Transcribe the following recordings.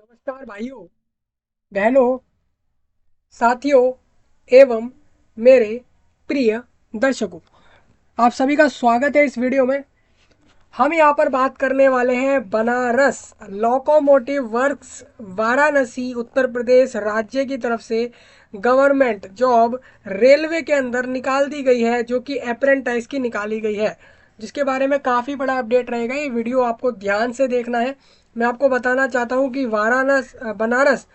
नमस्कार भाइयों, बहनों, साथियों एवं मेरे प्रिय दर्शकों, आप सभी का स्वागत है इस वीडियो में। हम यहाँ पर बात करने वाले हैं बनारस लोकोमोटिव वर्क्स वाराणसी उत्तर प्रदेश राज्य की तरफ से गवर्नमेंट जॉब रेलवे के अंदर निकाल दी गई है, जो कि अप्रेंटाइज की निकाली गई है, जिसके बारे में काफ़ी बड़ा अपडेट रहेगा। ये वीडियो आपको ध्यान से देखना है। मैं आपको बताना चाहता हूँ कि बनारस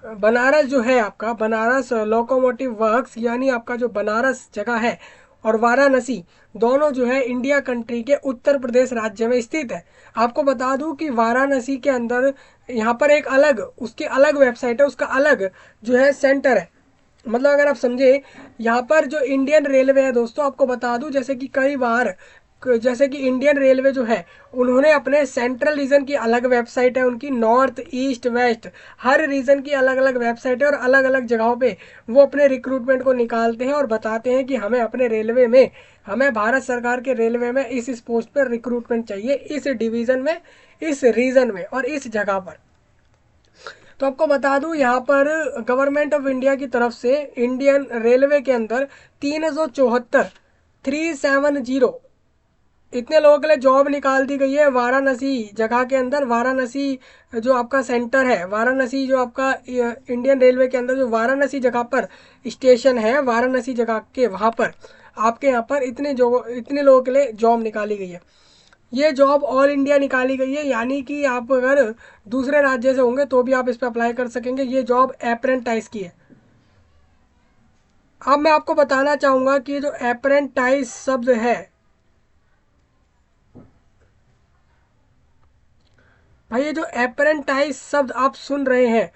बनारस जो है आपका बनारस लोकोमोटिव वर्क्स यानी आपका जो बनारस जगह है और वाराणसी दोनों जो है इंडिया कंट्री के उत्तर प्रदेश राज्य में स्थित है। आपको बता दूं कि वाराणसी के अंदर यहाँ पर एक अलग उसकी अलग वेबसाइट है, उसका अलग जो है सेंटर है। मतलब अगर आप समझे, यहाँ पर जो इंडियन रेलवे है दोस्तों, आपको बता दूं जैसे कि कई बार जैसे कि इंडियन रेलवे जो है उन्होंने अपने सेंट्रल रीजन की अलग वेबसाइट है, उनकी नॉर्थ ईस्ट वेस्ट हर रीजन की अलग अलग वेबसाइट है और अलग अलग जगहों पे वो अपने रिक्रूटमेंट को निकालते हैं और बताते हैं कि हमें अपने रेलवे में, हमें भारत सरकार के रेलवे में इस पोस्ट पर रिक्रूटमेंट चाहिए, इस डिवीज़न में, इस रीजन में और इस जगह पर। तो आपको बता दूं यहाँ पर गवर्नमेंट ऑफ इंडिया की तरफ से इंडियन रेलवे के अंदर 374 370 इतने लोगों के लिए जॉब निकाल दी गई है वाराणसी जगह के अंदर। वाराणसी जो आपका सेंटर है, वाराणसी जो आपका इंडियन रेलवे के अंदर जो वाराणसी जगह पर स्टेशन है, वाराणसी जगह के वहाँ पर आपके यहाँ पर इतने लोगों के लिए जॉब निकाली गई है। ये जॉब ऑल इंडिया निकाली गई है, यानी कि आप अगर दूसरे राज्य से होंगे तो भी आप इस पर अप्लाई कर सकेंगे। ये जॉब अप्रेंटाइज की है। अब मैं आपको बताना चाहूँगा कि जो अप्रेंटाइज शब्द है, भाई ये जो अप्रेंटाइज शब्द आप सुन रहे हैं,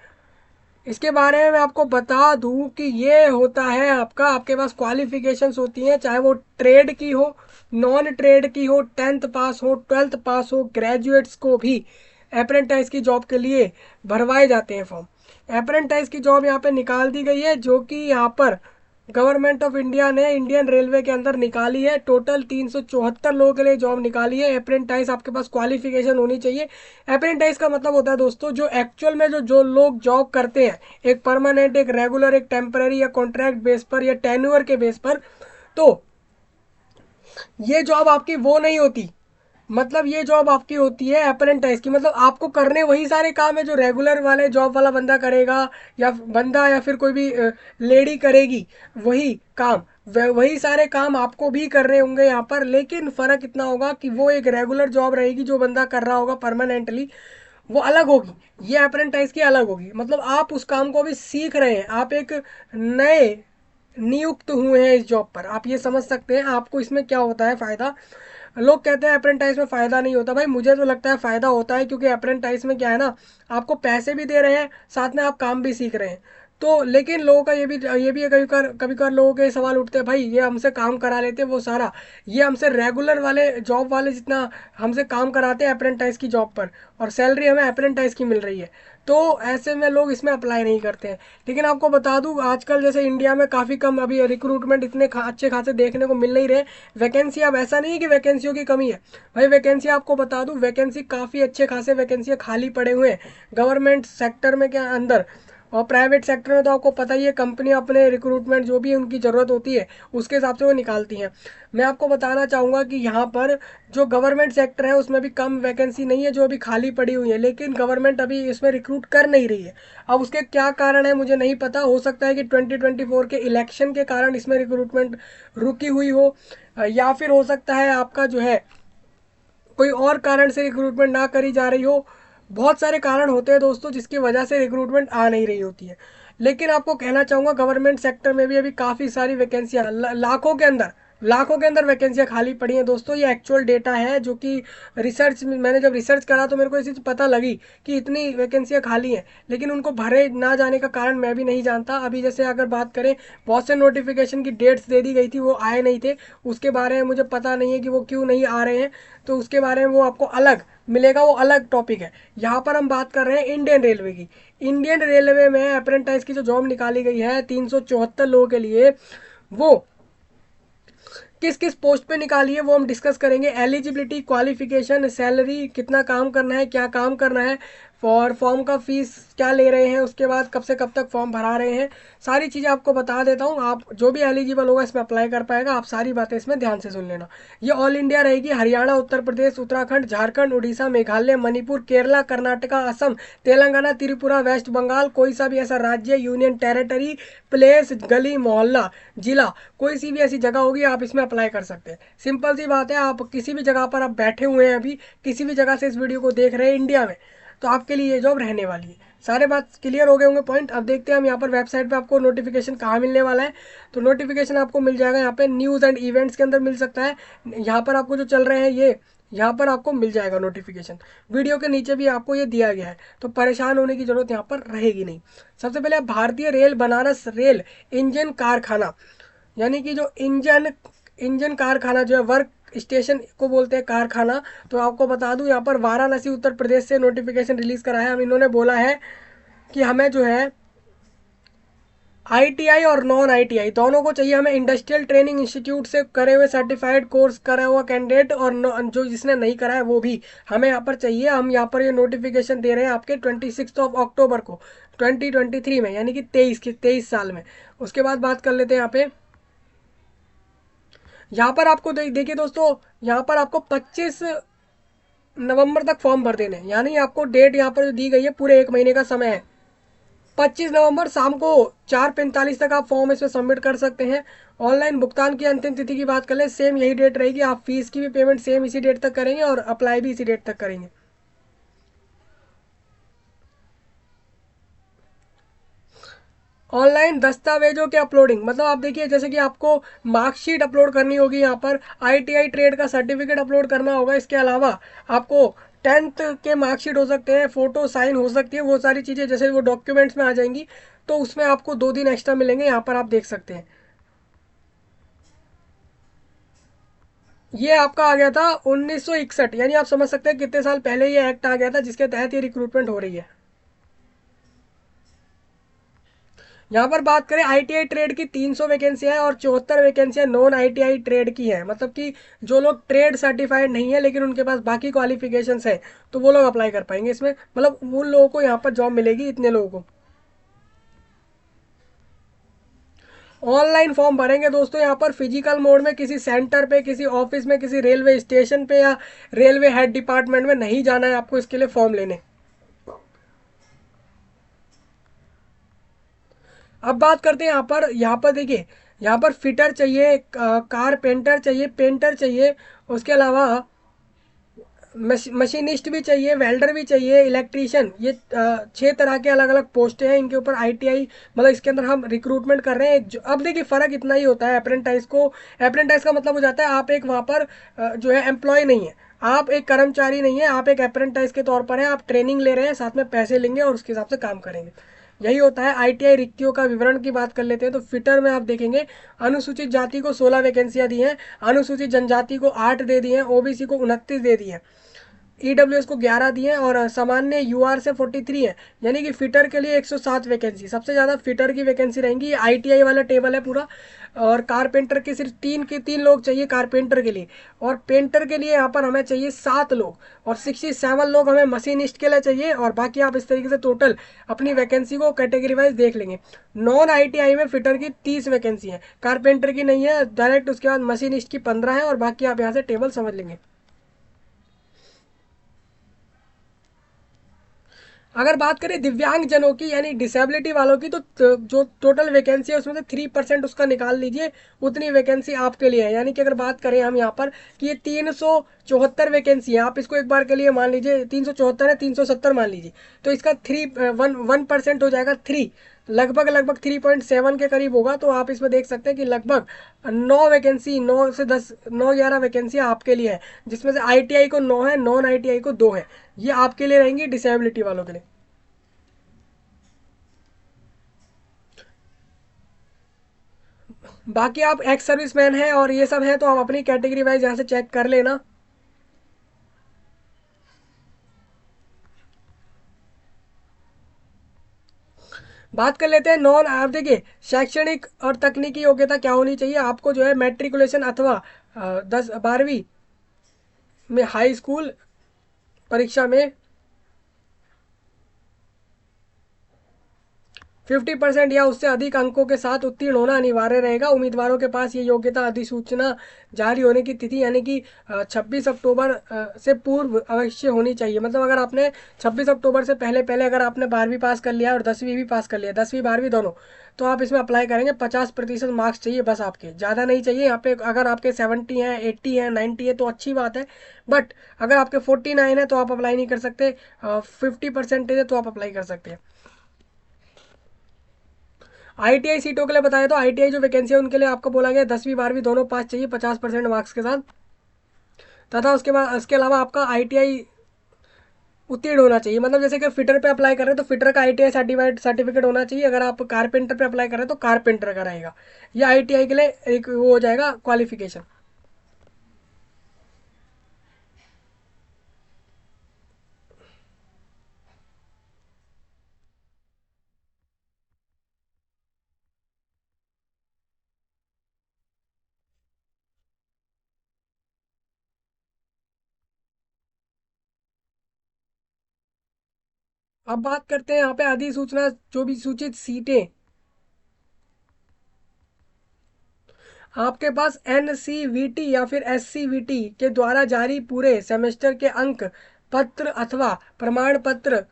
इसके बारे में मैं आपको बता दूं कि ये होता है आपका, आपके पास क्वालिफिकेशंस होती हैं, चाहे वो ट्रेड की हो, नॉन ट्रेड की हो, 10th पास हो, 12th पास हो, ग्रेजुएट्स को भी अप्रेंटाइज की जॉब के लिए भरवाए जाते हैं फॉर्म। अप्रेंटाइज की जॉब यहाँ पे निकाल दी गई है, जो कि यहाँ पर गवर्नमेंट ऑफ इंडिया ने इंडियन रेलवे के अंदर निकाली है। टोटल 374 लोगों के लिए जॉब निकाली है। अप्रेंटाइज आपके पास क्वालिफिकेशन होनी चाहिए। अप्रेंटाइज का मतलब होता है दोस्तों, जो एक्चुअल में जो जो लोग जॉब करते हैं, एक परमानेंट, एक रेगुलर, एक टेम्पररी या कॉन्ट्रैक्ट बेस पर या टेन्योर के बेस पर, तो ये जॉब आपकी वो नहीं होती। मतलब ये जॉब आपकी होती है अप्रेंटाइज की, मतलब आपको करने वही सारे काम है जो रेगुलर वाले जॉब वाला बंदा करेगा, या बंदा या फिर कोई भी लेडी करेगी वही काम। वही सारे काम आपको भी कर रहे होंगे यहाँ पर, लेकिन फ़र्क इतना होगा कि वो एक रेगुलर जॉब रहेगी जो बंदा कर रहा होगा परमानेंटली, वो अलग होगी। ये अप्रेंटाइज की अलग होगी। मतलब आप उस काम को अभी सीख रहे हैं, आप एक नए नियुक्त हुए हैं इस जॉब पर, आप ये समझ सकते हैं। आपको इसमें क्या होता है फ़ायदा, लोग कहते हैं अप्रेंटाइज में फ़ायदा नहीं होता, भाई मुझे तो लगता है फ़ायदा होता है, क्योंकि अप्रेंटाइज में क्या है ना, आपको पैसे भी दे रहे हैं, साथ में आप काम भी सीख रहे हैं। तो लेकिन लोगों का ये भी है, कभी कभार लोगों के सवाल उठते हैं, भाई ये हमसे काम करा लेते हैं वो सारा, ये हमसे रेगुलर वाले जॉब वाले जितना हमसे काम कराते हैं अप्रेंटाइज की जॉब पर, और सैलरी हमें अप्रेंटाइज की मिल रही है, तो ऐसे में लोग इसमें अप्लाई नहीं करते हैं। लेकिन आपको बता दूं, आजकल जैसे इंडिया में काफ़ी कम अभी रिक्रूटमेंट इतने अच्छे खासे देखने को मिल नहीं रहे। वैकेंसी, अब ऐसा नहीं है कि वैकेंसियों की कमी है, भाई वैकेंसी आपको बता दूं, वैकेंसी काफ़ी अच्छे खासे वैकेंसी खाली पड़े हुए हैं गवर्नमेंट सेक्टर में के अंदर। और प्राइवेट सेक्टर में तो आपको पता ही है, कंपनी अपने रिक्रूटमेंट जो भी उनकी ज़रूरत होती है उसके हिसाब से वो निकालती हैं। मैं आपको बताना चाहूँगा कि यहाँ पर जो गवर्नमेंट सेक्टर है उसमें भी कम वैकेंसी नहीं है जो अभी खाली पड़ी हुई है, लेकिन गवर्नमेंट अभी इसमें रिक्रूट कर नहीं रही है। अब उसके क्या कारण है मुझे नहीं पता, हो सकता है कि 2024 के इलेक्शन के कारण इसमें रिक्रूटमेंट रुकी हुई हो, या फिर हो सकता है आपका जो है कोई और कारण से रिक्रूटमेंट ना करी जा रही हो। बहुत सारे कारण होते हैं दोस्तों जिसकी वजह से रिक्रूटमेंट आ नहीं रही होती है। लेकिन आपको कहना चाहूँगा, गवर्नमेंट सेक्टर में भी अभी काफ़ी सारी वैकेंसियाँ लाखों के अंदर वैकेंसियाँ खाली पड़ी हैं दोस्तों। ये एक्चुअल डेटा है, जो कि रिसर्च में मैंने जब रिसर्च करा तो मेरे को इसी से पता लगी कि इतनी वैकेंसियाँ खाली हैं, लेकिन उनको भरे ना जाने का कारण मैं भी नहीं जानता। अभी जैसे अगर बात करें, बहुत से नोटिफिकेशन की डेट्स दे दी गई थी, वो आए नहीं थे, उसके बारे में मुझे पता नहीं है कि वो क्यों नहीं आ रहे हैं, तो उसके बारे में वो आपको अलग मिलेगा, वो अलग टॉपिक है। यहाँ पर हम बात कर रहे हैं इंडियन रेलवे की। इंडियन रेलवे में अप्रेंटाइज की जो जॉब निकाली गई है 374 लोगों के लिए, वो किस किस पोस्ट पे निकाली है वो हम डिस्कस करेंगे। एलिजिबिलिटी, क्वालिफिकेशन, सैलरी, कितना काम करना है, क्या काम करना है, और फॉर्म का फीस क्या ले रहे हैं, उसके बाद कब से कब तक फॉर्म भरा रहे हैं, सारी चीज़ें आपको बता देता हूँ। आप जो भी एलिजिबल होगा इसमें अप्लाई कर पाएगा। आप सारी बातें इसमें ध्यान से सुन लेना। ये ऑल इंडिया रहेगी। हरियाणा, उत्तर प्रदेश, उत्तराखंड, झारखंड, उड़ीसा, मेघालय, मणिपुर, केरला, कर्नाटका, असम, तेलंगाना, त्रिपुरा, वेस्ट बंगाल, कोई सा भी ऐसा राज्य, यूनियन टेरिटरी, प्लेस, गली, मोहल्ला, जिला, कोई सी भी ऐसी जगह होगी आप इसमें अप्लाई कर सकते हैं। सिंपल सी बात है। आप किसी भी जगह पर आप बैठे हुए हैं, अभी किसी भी जगह से इस वीडियो को देख रहे हैं इंडिया में, तो आपके लिए ये जॉब रहने वाली है। सारे बात क्लियर हो गए होंगे पॉइंट। अब देखते हैं हम यहाँ पर वेबसाइट पे आपको नोटिफिकेशन कहाँ मिलने वाला है। तो नोटिफिकेशन आपको मिल जाएगा यहाँ पे न्यूज़ एंड इवेंट्स के अंदर मिल सकता है। यहाँ पर आपको जो चल रहे हैं ये यहाँ पर आपको मिल जाएगा नोटिफिकेशन। वीडियो के नीचे भी आपको ये दिया गया है, तो परेशान होने की जरूरत यहाँ पर रहेगी नहीं। सबसे पहले भारतीय रेल बनारस रेल इंजन कारखाना, यानी कि जो इंजन इंजन कारखाना जो है, वर्क स्टेशन को बोलते हैं कारखाना। तो आपको बता दूं यहाँ पर वाराणसी उत्तर प्रदेश से नोटिफिकेशन रिलीज करा है। हम इन्होंने बोला है कि हमें जो है आईटीआई और नॉन आईटीआई दोनों को चाहिए। हमें इंडस्ट्रियल ट्रेनिंग इंस्टीट्यूट से करे हुए सर्टिफाइड कोर्स करा हुआ कैंडिडेट, और जो जिसने नहीं करा है वो भी हमें यहाँ पर चाहिए। हम यहाँ पर ये नोटिफिकेशन दे रहे हैं आपके 26 अक्टूबर को 2023 में, यानी कि 23 साल में। उसके बाद बात कर लेते हैं यहाँ पे। यहाँ पर आपको देखिए दोस्तों, यहाँ पर आपको 25 नवंबर तक फॉर्म भर देने, यानी आपको डेट यहाँ पर जो दी गई है पूरे 1 महीने का समय है। 25 नवंबर शाम को 4:45 तक आप फॉर्म इसमें सबमिट कर सकते हैं। ऑनलाइन भुगतान की अंतिम तिथि की बात कर ले, सेम यही डेट रहेगी। आप फीस की भी पेमेंट सेम इसी डेट तक करेंगे और अप्लाई भी इसी डेट तक करेंगे। ऑनलाइन दस्तावेजों के अपलोडिंग, मतलब आप देखिए जैसे कि आपको मार्कशीट अपलोड करनी होगी, यहाँ पर आईटीआई ट्रेड का सर्टिफिकेट अपलोड करना होगा। इसके अलावा आपको 10th के मार्कशीट हो सकते हैं, फोटो साइन हो सकती है, वो सारी चीज़ें जैसे वो डॉक्यूमेंट्स में आ जाएंगी। तो उसमें आपको 2 दिन एक्स्ट्रा मिलेंगे, यहाँ पर आप देख सकते हैं। ये आपका आ गया था 1961, यानी आप समझ सकते हैं कितने साल पहले ये एक्ट आ गया था जिसके तहत ये रिक्रूटमेंट हो रही है। यहाँ पर बात करें आईटीआई ट्रेड की 300 वैकेंसियां है और 74 वैकेंसियां नॉन आईटीआई ट्रेड की है। मतलब कि जो लोग ट्रेड सर्टिफाइड नहीं है लेकिन उनके पास बाकी क्वालिफिकेशंस है, तो वो लोग अप्लाई कर पाएंगे इसमें। मतलब उन लोगों को यहाँ पर जॉब मिलेगी, इतने लोगों को। ऑनलाइन फॉर्म भरेंगे दोस्तों यहाँ पर फिजिकल मोड में, किसी सेंटर पे, किसी ऑफिस में, किसी रेलवे स्टेशन पे या रेलवे हेड डिपार्टमेंट में नहीं जाना है आपको इसके लिए फॉर्म लेने। अब बात करते हैं यहाँ पर देखिए, यहाँ पर फिटर चाहिए, कारपेंटर चाहिए, पेंटर चाहिए, उसके अलावा मशीनिस्ट भी चाहिए, वेल्डर भी चाहिए, इलेक्ट्रीशियन। ये 6 तरह के अलग अलग पोस्टें हैं, इनके ऊपर आईटीआई, मतलब इसके अंदर हम रिक्रूटमेंट कर रहे हैं। अब देखिए फ़र्क इतना ही होता है अप्रेंटाइज को। अप्रेंटाइज का मतलब हो जाता है आप एक वहाँ पर जो है एम्प्लॉय नहीं है, आप एक कर्मचारी नहीं है, आप एक अप्रेंटाइज के तौर पर हैं। आप ट्रेनिंग ले रहे हैं, साथ में पैसे लेंगे और उसके हिसाब से काम करेंगे। यही होता है। आईटीआई रिक्तियों का विवरण की बात कर लेते हैं। तो फिटर में आप देखेंगे अनुसूचित जाति को 16 वैकेंसियां दी हैं, अनुसूचित जनजाति को 8 दे दी हैं, ओबीसी को 29 दे दी हैं, ईडब्ल्यूएस को 11 दिए हैं और सामान्य यूआर से 43 है। यानी कि फिटर के लिए 107 वैकेंसी, सबसे ज़्यादा फिटर की वैकेंसी रहेंगी। आईटीआई वाला टेबल है पूरा। और कारपेंटर के सिर्फ 3 लोग चाहिए कारपेंटर के लिए, और पेंटर के लिए यहाँ पर हमें चाहिए 7 लोग, और 67 लोग हमें मशीनिस्ट के लिए चाहिए। और बाकी आप इस तरीके से टोटल अपनी वैकेंसी को कैटेगरी वाइज देख लेंगे। नॉन आईटीआई में फिटर की 30 वैकेंसी है, कारपेंटर की नहीं है डायरेक्ट। उसके बाद मशीनिस्ट की 15 है, और बाकी आप यहाँ से टेबल समझ लेंगे। अगर बात करें दिव्यांग जनों की, यानी डिसेबिलिटी वालों की, तो जो टोटल वैकेंसी है उसमें से 3% उसका निकाल लीजिए, उतनी वैकेंसी आपके लिए है। यानी कि अगर बात करें हम यहाँ पर कि ये 374 वैकेंसी है, आप इसको एक बार के लिए मान लीजिए 374 है, 370 मान लीजिए, तो इसका 1% हो जाएगा 3, लगभग लगभग 3.7 के करीब होगा। तो आप इसमें देख सकते हैं कि लगभग 9 वैकेंसी, 9 से 10, 9-11 वैकेंसी आपके लिए है, जिसमें से आईटीआई को 9 है, नॉन आईटीआई को 2 है। ये आपके लिए रहेंगी डिसेबिलिटी वालों के लिए। बाकी आप एक्स सर्विसमैन हैं और ये सब है, तो आप अपनी कैटेगरी वाइज यहाँ से चेक कर लेना। बात कर लेते हैं नॉन। आप देखिए शैक्षणिक और तकनीकी योग्यता क्या होनी चाहिए आपको, जो है मैट्रिकुलेशन अथवा 10-12वीं में हाई स्कूल परीक्षा में 50% या उससे अधिक अंकों के साथ उत्तीर्ण होना अनिवार्य रहेगा। उम्मीदवारों के पास ये योग्यता अधिसूचना जारी होने की तिथि यानी कि 26 अक्टूबर से पूर्व अवश्य होनी चाहिए। मतलब अगर आपने 26 अक्टूबर से पहले पहले अगर आपने 12वीं पास कर लिया और 10वीं भी पास कर लिया, 10वीं 12वीं दोनों, तो आप इसमें अप्लाई करेंगे। 50% मार्क्स चाहिए बस, आपके ज़्यादा नहीं चाहिए यहाँ पे। अगर आपके 70 हैं, 80 हैं, 90 है तो अच्छी बात है, बट अगर आपके 49 है तो आप अप्लाई नहीं कर सकते। 50% है तो आप अप्लाई कर सकते हैं। आईटीआई सीटों के लिए बताया तो आईटीआई जो वैकेंसी है उनके लिए आपको बोला गया 10वीं 12वीं दोनों पास चाहिए 50% मार्क्स के साथ, तथा उसके बाद उसके अलावा आपका आईटीआई उत्तीर्ण होना चाहिए। मतलब जैसे कि फिटर पे अप्लाई कर रहे हैं तो फिटर का आईटीआई सर्टिफिकेट होना चाहिए। अगर आप कारपेंटर पे अप्लाई कर रहे हैं तो कारपेंटर का रहेगा। ये आईटीआई के लिए एक वो हो जाएगा क्वालिफिकेशन। अब बात करते हैं यहाँ पे अधिसूचना जो भी सूचित सीटें आपके पास एनसीवीटी या फिर एससीवीटी के द्वारा जारी पूरे सेमेस्टर के अंक पत्र अथवा प्रमाण पत्र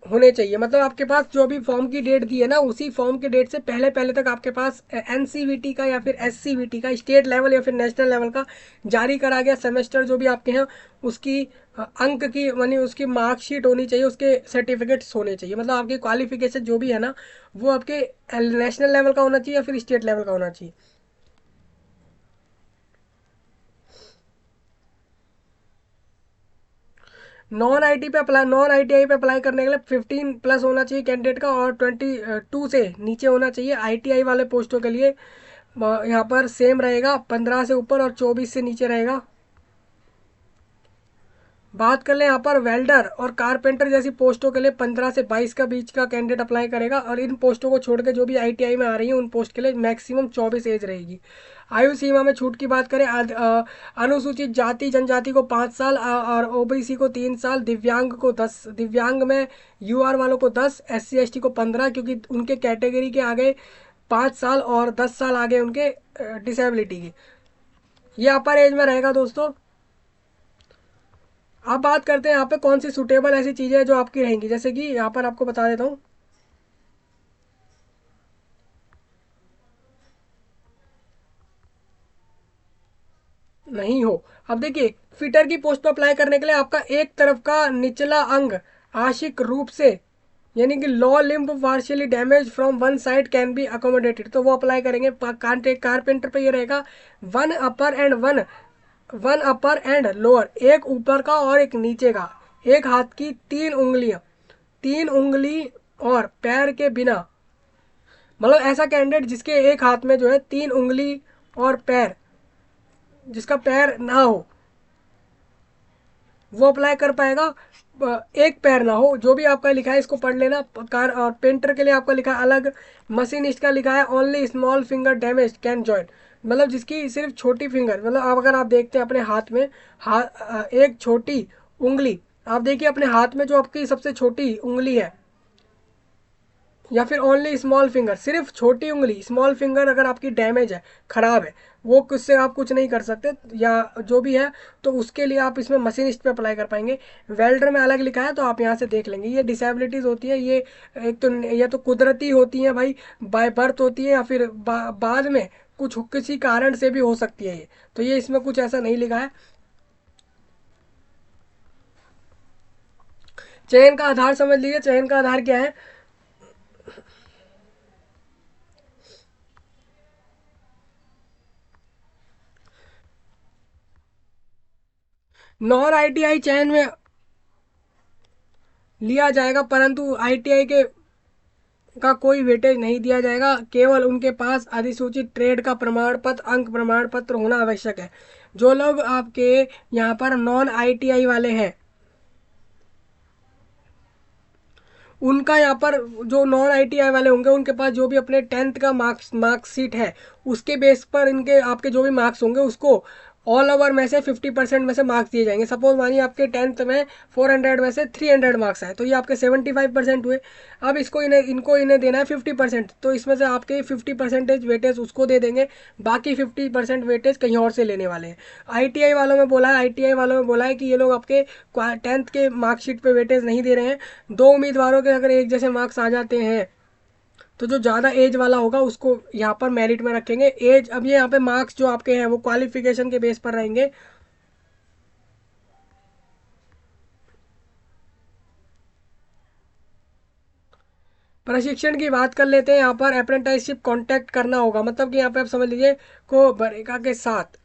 होने चाहिए। मतलब आपके पास जो भी फॉर्म की डेट दी है ना, उसी फॉर्म की डेट से पहले पहले तक आपके पास एनसीवीटी का या फिर एससीवीटी का स्टेट लेवल या फिर नेशनल लेवल का जारी करा गया सेमेस्टर जो भी आपके हैं उसकी अंक की मानी उसकी मार्कशीट होनी चाहिए, उसके सर्टिफिकेट्स होने चाहिए। मतलब आपकी क्वालिफिकेशन जो भी है ना वो आपके नेशनल लेवल का होना चाहिए या फिर स्टेट लेवल का होना चाहिए। नॉन आईटीआई पे अप्लाई करने के लिए 15+ होना चाहिए कैंडिडेट का, और 22 से नीचे होना चाहिए। आईटीआई वाले पोस्टों के लिए यहाँ पर सेम रहेगा, 15 से ऊपर और 24 से नीचे रहेगा। बात कर लें यहाँ पर वेल्डर और कारपेंटर जैसी पोस्टों के लिए 15 से 22 का बीच का कैंडिडेट अप्लाई करेगा। और इन पोस्टों को छोड़ के जो भी आईटीआई में आ रही है उन पोस्ट के लिए मैक्सिमम 24 एज रहेगी। आयु सीमा में छूट की बात करें, अनुसूचित जाति जनजाति को 5 साल, और ओबीसी को 3 साल, दिव्यांग को 10, दिव्यांग में यूआर वालों को 10, एससी एसटी को 15, क्योंकि उनके कैटेगरी के आगे 5 साल और 10 साल आगे उनके डिसेबिलिटी की। ये अपर एज में रहेगा दोस्तों। अब बात करते हैं यहाँ पे कौन सी सुटेबल ऐसी चीज़ें जो आपकी रहेंगी, जैसे कि यहाँ पर आपको बता देता हूँ। नहीं हो। अब देखिए, फिटर की पोस्ट पर अप्लाई करने के लिए आपका एक तरफ का निचला अंग आंशिक रूप से यानी कि low limb partially damage from one side can be accommodated, तो वो अप्लाई करेंगे। कारपेंटर पे ये रहेगा वन अपर एंड लोअर, एक ऊपर का और एक नीचे का, एक हाथ की 3 उंगलियां, 3 उंगली और पैर के बिना। मतलब ऐसा कैंडिडेट जिसके एक हाथ में जो है 3 उंगली और पैर, जिसका पैर ना हो वो अप्लाई कर पाएगा। एक पैर ना हो, जो भी आपका लिखा है इसको पढ़ लेना। कार और पेंटर के लिए आपका लिखा है अलग, मशीनिस्ट का लिखा है only small finger damage can join. मतलब जिसकी सिर्फ छोटी फिंगर, मतलब आप अगर आप देखते हैं अपने हाथ में एक छोटी उंगली, आप देखिए अपने हाथ में जो आपकी सबसे छोटी उंगली है, या फिर ओनली स्मॉल फिंगर, सिर्फ छोटी उंगली स्मॉल फिंगर अगर आपकी डैमेज है, खराब है, वो उससे आप कुछ नहीं कर सकते या जो भी है, तो उसके लिए आप इसमें मशीनिस्ट पे अप्लाई कर पाएंगे। वेल्डर में अलग लिखा है तो आप यहाँ से देख लेंगे। ये डिसेबिलिटीज़ होती है, ये एक तो ये तो कुदरती होती है भाई, बाय बर्थ होती है, या फिर बाद में कुछ किसी कारण से भी हो सकती है ये, तो ये इसमें कुछ ऐसा नहीं लिखा है। चयन का आधार समझ लीजिए, चयन का आधार क्या है। नॉन आईटीआई चयन में लिया जाएगा, परंतु आईटीआई के का कोई वेटेज नहीं दिया जाएगा। केवल उनके पास अधिसूचित ट्रेड का प्रमाण पत्र, अंक प्रमाण पत्र होना आवश्यक है। जो लोग आपके यहाँ पर नॉन आईटीआई वाले हैं उनका यहाँ पर, जो नॉन आईटीआई वाले होंगे उनके पास जो भी अपने 10th का मार्क्सशीट है उसके बेस पर इनके आपके जो भी मार्क्स होंगे उसको ऑल ओवर में से 50% में से मार्क्स दिए जाएंगे। सपोज मानिए आपके 10th में 400 में से 300 मार्क्स आए, तो ये आपके 75% हुए। अब इनको इन्हें देना है 50%, तो इसमें से आपके 50% वेटेज उसको दे देंगे, बाकी 50% वेटेज कहीं और से लेने वाले हैं। आईटीआई वालों में बोला है कि ये लोग आपके 10th के मार्कशीट पे वेटेज नहीं दे रहे हैं। दो उम्मीदवारों के अगर एक जैसे मार्क्स आ जाते हैं तो जो ज़्यादा एज वाला होगा उसको यहाँ पर मेरिट में रखेंगे। एज, अब ये यहाँ पे मार्क्स जो आपके हैं वो क्वालिफिकेशन के बेस पर रहेंगे। प्रशिक्षण की बात कर लेते हैं। यहाँ पर अप्रेंटिसशिप कांटेक्ट करना होगा, मतलब कि यहाँ पे आप समझ लीजिए को बरेगा के साथ,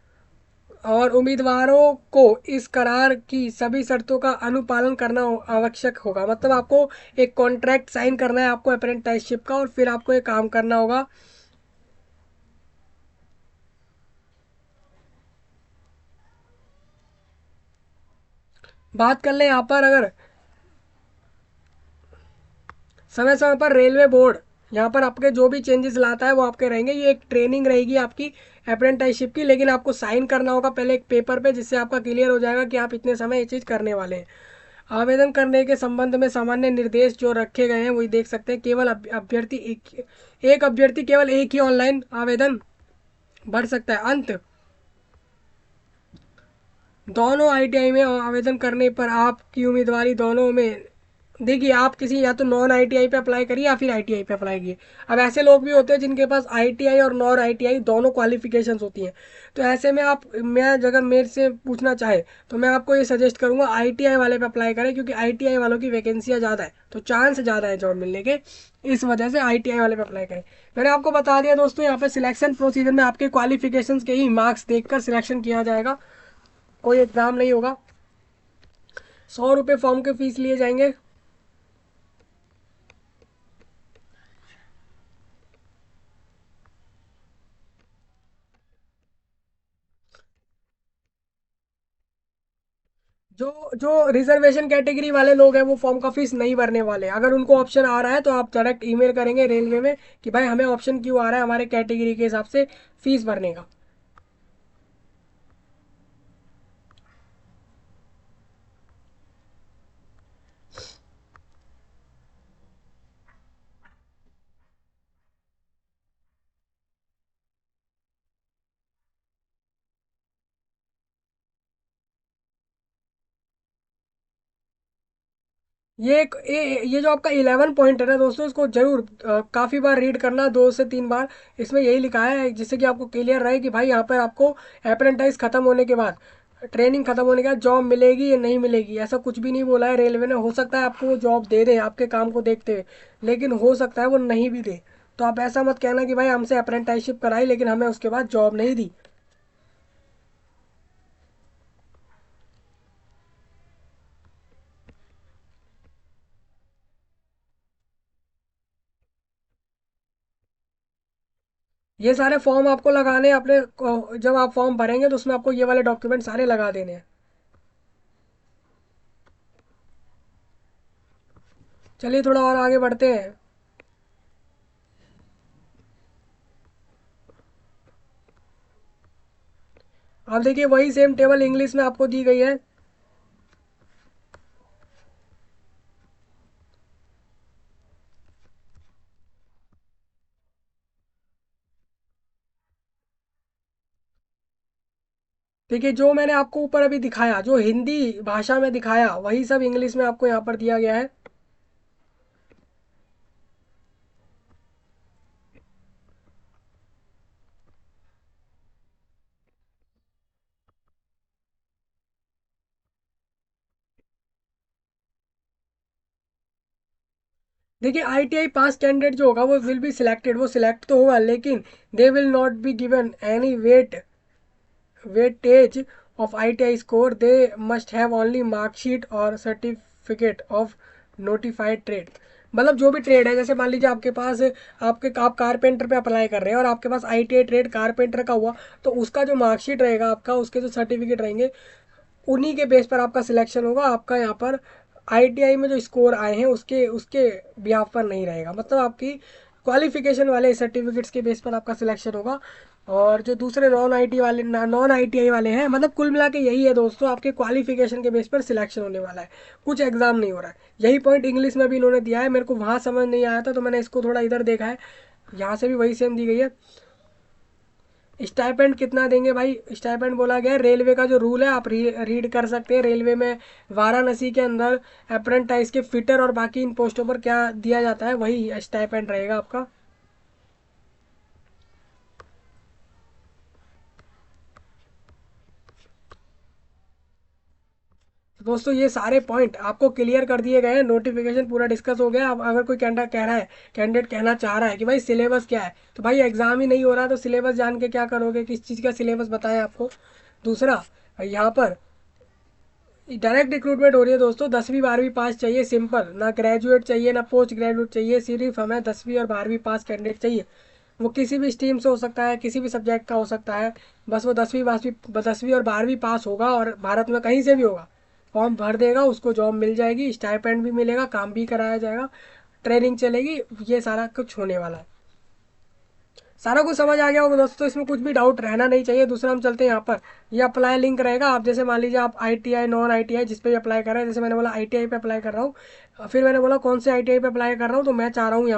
और उम्मीदवारों को इस करार की सभी शर्तों का अनुपालन करना आवश्यक होगा। मतलब आपको एक कॉन्ट्रैक्ट साइन करना है आपको अप्रेंटिसशिप का, और फिर आपको ये काम करना होगा। बात कर ले यहाँ पर, अगर समय समय पर रेलवे बोर्ड यहाँ पर आपके जो भी चेंजेस लाता है वो आपके रहेंगे। ये एक ट्रेनिंग रहेगी आपकी अप्रेंटिसशिप की, लेकिन आपको साइन करना होगा पहले एक पेपर पे, जिससे आपका क्लियर हो जाएगा कि आप इतने समय ये चीज़ करने वाले हैं। आवेदन करने के संबंध में सामान्य निर्देश जो रखे गए हैं वही देख सकते हैं। केवल अभ्यर्थी एक अभ्यर्थी केवल एक ही ऑनलाइन आवेदन भर सकता है। अंत, दोनों आईटीआई में आवेदन करने पर आपकी उम्मीदवारी दोनों में, देखिए आप किसी या तो नॉन आईटीआई पे अप्लाई करिए या फिर आईटीआई पे अप्लाई कीजिए। अब ऐसे लोग भी होते हैं जिनके पास आईटीआई और नॉन आईटीआई दोनों क्वालिफिकेशंस होती हैं, तो ऐसे में आप, मैं अगर मेरे से पूछना चाहे तो मैं आपको ये सजेस्ट करूंगा आईटीआई वाले पे अप्लाई करें, क्योंकि आईटीआई वालों की वैकेंसियाँ ज़्यादा है, तो चांस ज़्यादा है जॉब मिलने के। इस वजह से आईटीआई वाले पे अप्लाई करें। मैंने आपको बता दिया दोस्तों, यहाँ पे सिलेक्शन प्रोसीजर में आपके क्वालिफिकेशंस के ही मार्क्स देखकर सिलेक्शन किया जाएगा, कोई एग्ज़ाम नहीं होगा। 100 रुपये फॉर्म के फीस लिए जाएंगे। जो रिजर्वेशन कैटेगरी वाले लोग हैं वो फॉर्म का फीस नहीं भरने वाले। अगर उनको ऑप्शन आ रहा है तो आप डायरेक्ट ईमेल करेंगे रेलवे में कि भाई हमें ऑप्शन क्यों आ रहा है हमारे कैटेगरी के हिसाब से फीस भरने का। ये जो आपका 11 पॉइंट है ना दोस्तों, इसको जरूर काफ़ी बार रीड करना, 2 से 3 बार। इसमें यही लिखा है जिससे कि आपको क्लियर रहे कि भाई यहाँ पर आपको अप्रेंटाइज खत्म होने के बाद, ट्रेनिंग खत्म होने के बाद जॉब मिलेगी या नहीं मिलेगी, ऐसा कुछ भी नहीं बोला है रेलवे ने। हो सकता है आपको वो जॉब दे दे आपके काम को देखते हुए, लेकिन हो सकता है वो नहीं भी दे। तो आप ऐसा मत कहना कि भाई हमसे अप्रेंटाइजशिप कराई लेकिन हमें उसके बाद जॉब नहीं दी। ये सारे फॉर्म आपको लगाने हैं अपने जब आप फॉर्म भरेंगे तो उसमें आपको ये वाले डॉक्यूमेंट सारे लगा देने हैं। चलिए थोड़ा और आगे बढ़ते हैं। आप देखिए वही सेम टेबल इंग्लिश में आपको दी गई है। देखिए जो मैंने आपको ऊपर अभी दिखाया, जो हिंदी भाषा में दिखाया, वही सब इंग्लिश में आपको यहाँ पर दिया गया है। देखिए आईटीआई पास कैंडिडेट जो होगा वो विल बी सिलेक्टेड, वो सिलेक्ट तो होगा, लेकिन they will not be given any weightage of ITI score. They must have only marksheet और सर्टिफिकेट ऑफ नोटिफाइड ट्रेड। मतलब जो भी ट्रेड है, जैसे मान लीजिए आपके पास, आप कारपेंटर पे अप्लाई कर रहे हैं और आपके पास आईटीआई ट्रेड कारपेंटर का हुआ, तो उसका जो मार्कशीट रहेगा आपका, उसके जो सर्टिफिकेट रहेंगे, उन्हीं के बेस पर आपका सिलेक्शन होगा। आपका यहाँ पर आईटीआई में जो स्कोर आए हैं उसके उसके बिहाफ पर नहीं रहेगा। मतलब आपकी क्वालिफिकेशन वाले सर्टिफिकेट्स के बेस पर आपका सिलेक्शन होगा। और जो दूसरे नॉन आईटीआई वाले हैं, मतलब कुल मिला के यही है दोस्तों, आपके क्वालिफिकेशन के बेस पर सिलेक्शन होने वाला है, कुछ एग्जाम नहीं हो रहा है। यही पॉइंट इंग्लिश में भी इन्होंने दिया है, मेरे को वहाँ समझ नहीं आया था तो मैंने इसको थोड़ा इधर देखा है, यहाँ से भी वही सेम दी गई है। स्टाइपेंड कितना देंगे भाई, स्टाइपेंड बोला गया है, रेलवे का जो रूल है आप रीड कर सकते हैं। रेलवे में वाराणसी के अंदर अप्रेंटाइज के फिटर और बाकी इन पोस्टों पर क्या दिया जाता है, वही स्टाइपेंड रहेगा आपका। तो दोस्तों ये सारे पॉइंट आपको क्लियर कर दिए गए हैं, नोटिफिकेशन पूरा डिस्कस हो गया। अब अगर कोई कैंडिडेट कह रहा है, कैंडिडेट कहना चाह रहा है कि भाई सिलेबस क्या है, तो भाई एग्जाम ही नहीं हो रहा तो सिलेबस जान के क्या करोगे, किस चीज़ का सिलेबस बताएं आपको। दूसरा, यहाँ पर डायरेक्ट रिक्रूटमेंट हो रही है दोस्तों, 10वीं 12वीं पास चाहिए सिंपल, ना ग्रेजुएट चाहिए ना पोस्ट ग्रेजुएट चाहिए, सिर्फ हमें 10वीं और 12वीं पास कैंडिडेट चाहिए। वो किसी भी स्ट्रीम से हो सकता है, किसी भी सब्जेक्ट का हो सकता है, बस वो 10वीं और 12वीं पास होगा और भारत में कहीं से भी होगा, फॉर्म भर देगा, उसको जॉब मिल जाएगी, स्टाइपेंड भी मिलेगा, काम भी कराया जाएगा, ट्रेनिंग चलेगी, ये सारा कुछ होने वाला है। सारा कुछ समझ आ गया होगा दोस्तों, इसमें कुछ भी डाउट रहना नहीं चाहिए। दूसरा हम चलते हैं यहाँ पर, ये अप्लाई लिंक रहेगा। आप जैसे मान लीजिए आप आईटीआई नॉन आईटीआई जिस पे भी अप्लाई कर रहे हैं, जैसे मैंने बोला आईटीआई पे अप्लाई कर रहा हूँ, फिर मैंने बोला कौन से आईटीआई पे अप्लाई कर रहा हूँ, तो मैं चाह रहा हूँ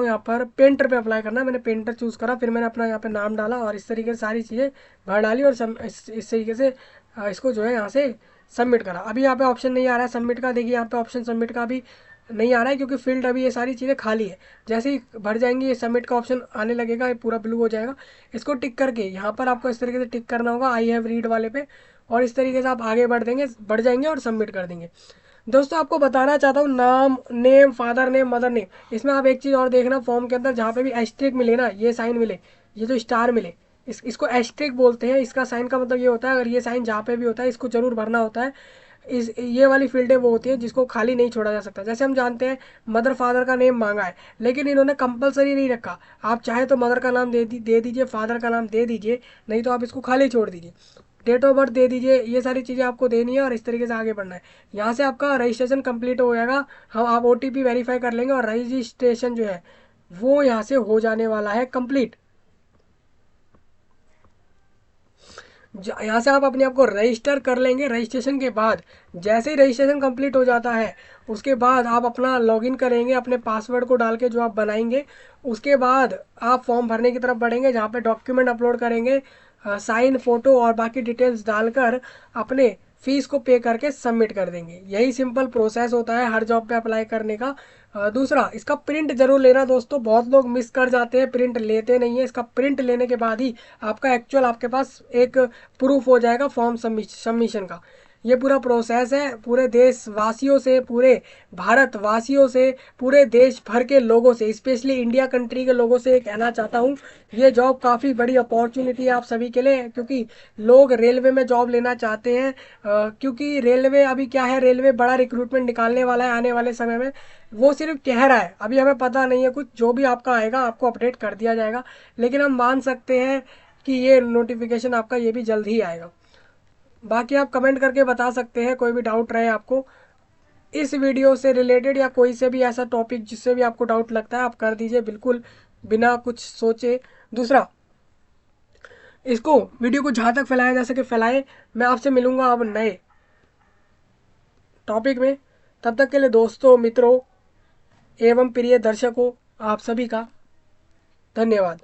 यहाँ पर पेंटर पे अप्लाई करना है। मैंने पेंटर चूज़ करा, फिर मैंने अपना यहाँ पे नाम डाला और इस तरीके से सारी चीज़ें भर डाली और इस तरीके से इसको जो है यहाँ से सबमिट करा। अभी यहाँ पे ऑप्शन नहीं आ रहा है सबमिट का, देखिए यहाँ पे ऑप्शन सबमिट का भी नहीं आ रहा है क्योंकि फील्ड अभी ये सारी चीज़ें खाली है। जैसे ही भर जाएंगी ये सबमिट का ऑप्शन आने लगेगा, ये पूरा ब्लू हो जाएगा। इसको टिक करके यहाँ पर आपको इस तरीके से टिक करना होगा आई हैव रीड वाले पे, और इस तरीके से आप आगे बढ़ जाएंगे और सबमिट कर देंगे। दोस्तों आपको बताना चाहता हूँ, नाम, name, father name, mother name, इसमें आप एक चीज़ और देखना, फॉर्म के अंदर जहाँ पे भी एस्ट्रिक मिले ना, ये साइन मिले, ये जो स्टार मिले, इसको एस्ट्रिक बोलते हैं। इसका साइन का मतलब ये होता है, अगर ये साइन जहाँ पे भी होता है इसको जरूर भरना होता है। इस ये वाली फील्डें वो होती है जिसको खाली नहीं छोड़ा जा सकता। जैसे हम जानते हैं मदर फादर का नेम मांगा है, लेकिन इन्होंने कंपलसरी नहीं रखा, आप चाहे तो मदर का नाम दे दीजिए, फादर का नाम दे दीजिए, नहीं तो आप इसको खाली छोड़ दीजिए। डेट ऑफ बर्थ दे दीजिए, ये सारी चीज़ें आपको देनी है और इस तरीके से आगे बढ़ना है। यहाँ से आपका रजिस्ट्रेशन कंप्लीट हो जाएगा, हम आप ओटीपी वेरीफाई कर लेंगे और रजिस्ट्रेशन जो है वो यहाँ से हो जाने वाला है कंप्लीट। यहाँ से आप अपने आप को रजिस्टर कर लेंगे। रजिस्ट्रेशन के बाद जैसे ही रजिस्ट्रेशन कंप्लीट हो जाता है, उसके बाद आप अपना लॉगिन करेंगे अपने पासवर्ड को डाल के जो आप बनाएंगे। उसके बाद आप फॉर्म भरने की तरफ बढ़ेंगे, जहाँ पे डॉक्यूमेंट अपलोड करेंगे, साइन, फोटो और बाकी डिटेल्स डालकर अपने फीस को पे करके सबमिट कर देंगे। यही सिंपल प्रोसेस होता है हर जॉब पे अप्लाई करने का। दूसरा, इसका प्रिंट जरूर लेना दोस्तों, बहुत लोग मिस कर जाते हैं, प्रिंट लेते नहीं है। इसका प्रिंट लेने के बाद ही आपका एक्चुअल आपके पास एक प्रूफ हो जाएगा फॉर्म सबमिशन का। ये पूरा प्रोसेस है, पूरे देशवासियों से, पूरे भारतवासियों से, पूरे देश भर के लोगों से, स्पेशली इंडिया कंट्री के लोगों से कहना चाहता हूँ, ये जॉब काफ़ी बड़ी अपॉर्चुनिटी है आप सभी के लिए, क्योंकि लोग रेलवे में जॉब लेना चाहते हैं। क्योंकि रेलवे अभी क्या है, रेलवे बड़ा रिक्रूटमेंट निकालने वाला है आने वाले समय में। वो सिर्फ कह रहा है, अभी हमें पता नहीं है कुछ, जो भी आपका आएगा आपको अपडेट कर दिया जाएगा, लेकिन हम मान सकते हैं कि ये नोटिफिकेशन आपका ये भी जल्द ही आएगा। बाकी आप कमेंट करके बता सकते हैं, कोई भी डाउट रहे आपको इस वीडियो से रिलेटेड या कोई से भी ऐसा टॉपिक जिससे भी आपको डाउट लगता है, आप कर दीजिए बिल्कुल बिना कुछ सोचे। दूसरा, इसको वीडियो को जहाँ तक फैलाया जा सके फैलाएं। मैं आपसे मिलूंगा अब नए टॉपिक में, तब तक के लिए दोस्तों, मित्रों एवं प्रिय दर्शकों, आप सभी का धन्यवाद।